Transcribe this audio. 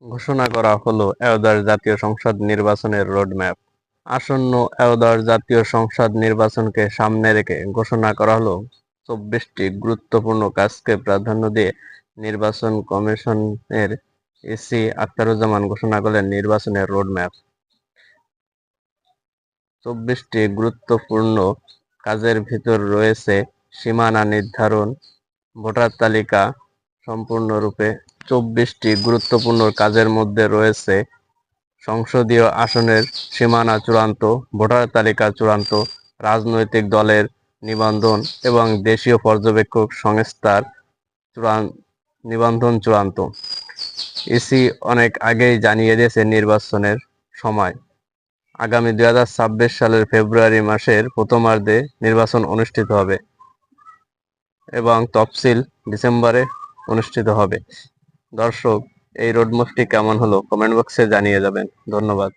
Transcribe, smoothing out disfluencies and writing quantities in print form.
ঘোষণা করা হলো একাদশ জাতীয় সংসদ নির্বাচনের রোডম্যাপ। আসন্ন একাদশ জাতীয় সংসদ নির্বাচনকে সামনে রেখে ঘোষণা করা হলো ২৪টি গুরুত্বপূর্ণ কাজকে প্রাধান্য দিয়ে নির্বাচন কমিশনের এসি আখতারুজ্জামান ঘোষণা করলেন নির্বাচনের রোডম্যাপ। ২৪টি গুরুত্বপূর্ণ কাজের ভিতর রয়েছে সীমানা নির্ধারণ, ভোটার তালিকা সম্পূর্ণরূপে ২৪টি গুরুত্বপূর্ণ কাজের মধ্যে রয়েছে সংসদীয় আসনের সীমানা চূড়ান্ত, ভোটার তালিকা চূড়ান্ত, রাজনৈতিক দলের নিবন্ধন এবং দেশীয় পর্যবেক্ষক সংস্থার নিবন্ধন চূড়ান্ত। ইসি অনেক আগেই জানিয়ে দিয়েছে নির্বাচনের সময় আগামী ২০২৬ সালের ফেব্রুয়ারি মাসের প্রথমার্ধে নির্বাচন অনুষ্ঠিত হবে এবং তফসিল ডিসেম্বরে অনুষ্ঠিত হবে। দর্শক, এই রোডম্যাপটি কেমন হলো কমেন্ট বক্সে জানিয়ে যাবেন। ধন্যবাদ।